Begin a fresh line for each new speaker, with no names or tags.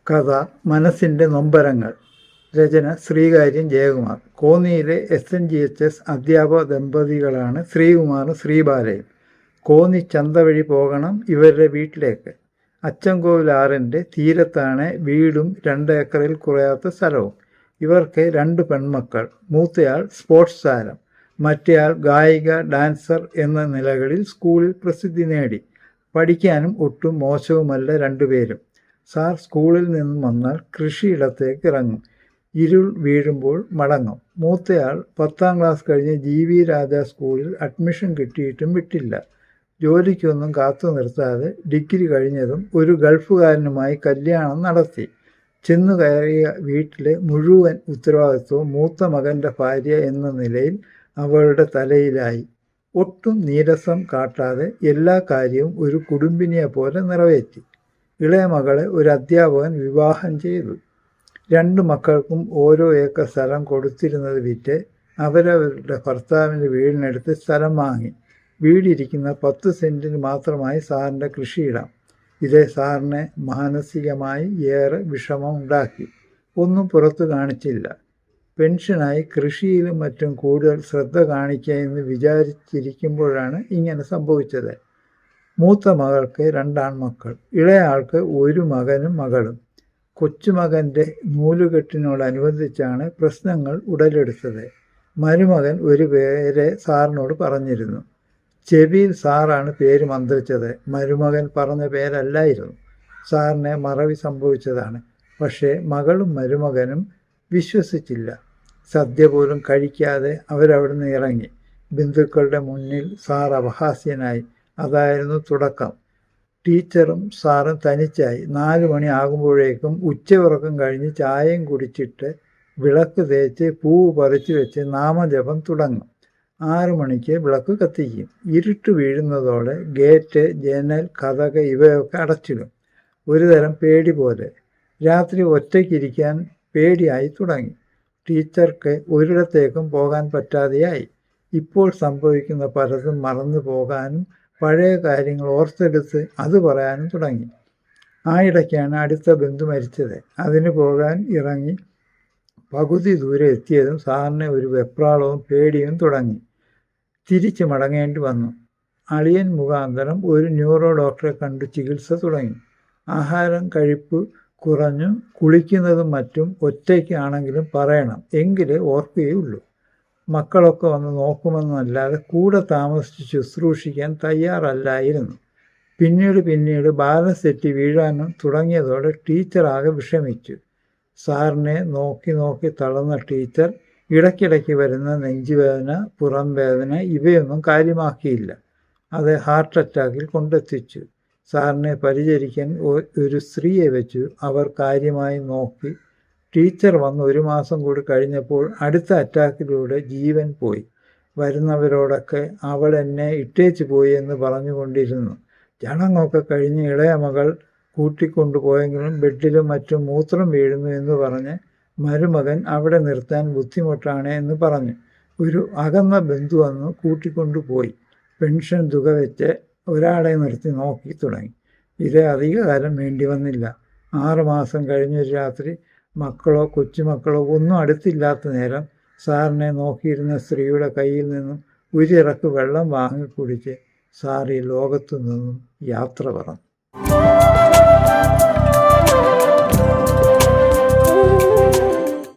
കഥ മനസ്സിൻ്റെ നൊമ്പരങ്ങൾ. രചന ശ്രീകാര്യം ജയകുമാർ. കോന്നിയിലെ SNGHS അധ്യാപക ദമ്പതികളാണ് ശ്രീകുമാറും ശ്രീബാലയും. കോന്നി ചന്ത വഴി പോകണം ഇവരുടെ വീട്ടിലേക്ക്. അച്ചൻകോവിൽ ആറിൻ്റെ തീരത്താണ് വീടും 2 ഏക്കറിൽ കുറയാത്ത സ്ഥലവും. ഇവർക്ക് 2 പെൺമക്കൾ. മൂത്തയാൾ സ്പോർട്സ് താരം, മറ്റേയാൾ ഗായിക, ഡാൻസർ എന്ന നിലകളിൽ സ്കൂളിൽ പ്രസിദ്ധി നേടി. പഠിക്കാനും ഒട്ടും മോശവുമല്ല രണ്ടുപേരും. സാർ സ്കൂളിൽ നിന്നും വന്നാൽ കൃഷിയിടത്തേക്ക് ഇറങ്ങും. ഇരുൾ വീഴുമ്പോൾ മടങ്ങും. മൂത്തയാൾ 10ാം ക്ലാസ് കഴിഞ്ഞ് GV രാജ സ്കൂളിൽ അഡ്മിഷൻ കിട്ടിയിട്ടും വിട്ടില്ല. ജോലിക്കൊന്നും കാത്തു നിർത്താതെ ഡിഗ്രി കഴിഞ്ഞതും ഒരു ഗൾഫുകാരനുമായി കല്യാണം നടത്തി. ചെന്നു കയറിയ വീട്ടിലെ മുഴുവൻ ഉത്തരവാദിത്വവും മൂത്ത മകൻ്റെ ഭാര്യ എന്ന നിലയിൽ അവളുടെ തലയിലായി. ഒട്ടും നീരസം കാട്ടാതെ എല്ലാ കാര്യവും ഒരു കുടുംബിനിയെ പോലെ നിറവേറ്റി. ഇളയ മകളെ ഒരു അധ്യാപകൻ വിവാഹം ചെയ്തു. 2 മക്കൾക്കും ഓരോ ഏക്കർ സ്ഥലം കൊടുത്തിരുന്നത് വിറ്റ് അവരവരുടെ ഭർത്താവിൻ്റെ വീടിനടുത്ത് സ്ഥലം വാങ്ങി. വീടിരിക്കുന്ന 10 സെൻറ്റിന് മാത്രമായി സാറിൻ്റെ കൃഷിയിടം. ഇത് സാറിനെ മാനസികമായി ഏറെ വിഷമം ഉണ്ടാക്കി. ഒന്നും പുറത്തു കാണിച്ചില്ല. പെൻഷനായി കൃഷിയിലും മറ്റും കൂടുതൽ ശ്രദ്ധ കാണിക്കാമെന്ന് വിചാരിച്ചിരിക്കുമ്പോഴാണ് ഇങ്ങനെ സംഭവിച്ചത്. മൂത്ത മകൾക്ക് 2 ആൺമക്കൾ, ഇളയ ആൾക്ക് 1 മകനും മകളും. കൊച്ചുമകൻ്റെ നൂലുകെട്ടിനോടനുബന്ധിച്ചാണ് പ്രശ്നങ്ങൾ ഉടലെടുത്തത്. മരുമകൻ ഒരു പേരെ സാറിനോട് പറഞ്ഞിരുന്നു. ചെവിയിൽ സാറാണ് പേര് മന്ത്രിച്ചത്. മരുമകൻ പറഞ്ഞ പേരല്ലായിരുന്നു. സാറിന് മറവി സംഭവിച്ചതാണ്. പക്ഷേ മകളും മരുമകനും വിശ്വസിച്ചില്ല. സദ്യ പോലും കഴിക്കാതെ അവരവിടുന്ന് ഇറങ്ങി. ബന്ധുക്കളുടെ മുന്നിൽ സാർ അപഹാസ്യനായി. അതായിരുന്നു തുടക്കം. ടീച്ചറും സാറും തനിച്ചായി. 4 മണി ആകുമ്പോഴേക്കും ഉച്ചയുറക്കം കഴിഞ്ഞ് ചായയും കുടിച്ചിട്ട് വിളക്ക് തേച്ച് പൂവ് പറിച്ചു വെച്ച് നാമജപം തുടങ്ങും. 6 മണിക്ക് വിളക്ക് കത്തിക്കും. ഇരുട്ട് വീഴുന്നതോടെ ഗേറ്റ്, ജനൽ, കതക് ഇവയൊക്കെ അടച്ചിടും. ഒരുതരം പേടി പോലെ. രാത്രി ഒറ്റയ്ക്കിരിക്കാൻ പേടിയായി തുടങ്ങി. ടീച്ചർക്ക് ഒരിടത്തേക്കും പോകാൻ പറ്റാതെയായി. ഇപ്പോൾ സംഭവിക്കുന്ന പലതും മറന്നു പോകാനും പഴയ കാര്യങ്ങൾ ഓർത്തെടുത്ത് അത് പറയാനും തുടങ്ങി. ആയിടയ്ക്കാണ് അടുത്ത ബന്ധു മരിച്ചത്. അതിന് പോകാൻ ഇറങ്ങി പകുതി ദൂരെ എത്തിയതും സാറിന് ഒരു വെപ്രാളവും പേടിയും തുടങ്ങി. തിരിച്ചു മടങ്ങേണ്ടി വന്നു. അളിയൻ മുഖാന്തരം ഒരു ന്യൂറോ ഡോക്ടറെ കണ്ടു ചികിത്സ തുടങ്ങി. ആഹാരം കഴിപ്പ് കുറഞ്ഞു. കുളിക്കുന്നതും മറ്റും ഒറ്റയ്ക്കാണെങ്കിലും പറയണം, എങ്കിലേ ഓർക്കുകയുള്ളൂ. മക്കളൊക്കെ വന്ന് നോക്കുമെന്നല്ലാതെ കൂടെ താമസിച്ച് ശുശ്രൂഷിക്കാൻ തയ്യാറല്ലായിരുന്നു. പിന്നീട് ബാലൻസ് തെറ്റി വീഴാനും തുടങ്ങിയതോടെ ടീച്ചർ ആകെ വിഷമിച്ചു. സാറിനെ നോക്കി തളർന്ന ടീച്ചർ ഇടയ്ക്കിടയ്ക്ക് വരുന്ന നെഞ്ചുവേദന, പുറം വേദന ഇവയൊന്നും കാര്യമാക്കിയില്ല. അത് ഹാർട്ട് അറ്റാക്കിൽ കൊണ്ടെത്തിച്ചു. സാറിനെ പരിചരിക്കാൻ ഒരു സ്ത്രീയെ വെച്ചു. അവർ കാര്യമായി നോക്കി. ടീച്ചർ വന്ന് 1 മാസം കൂടി കഴിഞ്ഞപ്പോൾ അടുത്ത അറ്റാക്കിലൂടെ ജീവൻ പോയി. വരുന്നവരോടൊക്കെ അവൾ എന്നെ ഇട്ടേച്ച് പോയി എന്ന് പറഞ്ഞുകൊണ്ടിരുന്നു. ചടങ്ങൊക്കെ കഴിഞ്ഞ് ഇളയ മകൾ കൂട്ടിക്കൊണ്ടുപോയെങ്കിലും ബെഡിലും മറ്റും മൂത്രം വീഴുന്നു എന്ന് പറഞ്ഞ് മരുമകൻ അവിടെ നിർത്താൻ ബുദ്ധിമുട്ടാണ് എന്ന് പറഞ്ഞു. ഒരു അകന്ന ബന്ധു വന്ന് കൂട്ടിക്കൊണ്ടുപോയി. പെൻഷൻ തുക വെച്ച് ഒരാളെ നിർത്തി നോക്കി തുടങ്ങി. ഇത് അധികകാലം വേണ്ടി വന്നില്ല. 6 മാസം കഴിഞ്ഞൊരു രാത്രി മക്കളോ കൊച്ചുമക്കളോ ഒന്നും അടുത്തില്ലാത്ത നേരം സാറിനെ നോക്കിയിരുന്ന സ്ത്രീയുടെ കയ്യിൽ നിന്നും ഒരിറക്ക് വെള്ളം വാങ്ങിക്കുടിച്ച് സാർ ഈ ലോകത്തു നിന്നും യാത്ര പറഞ്ഞു.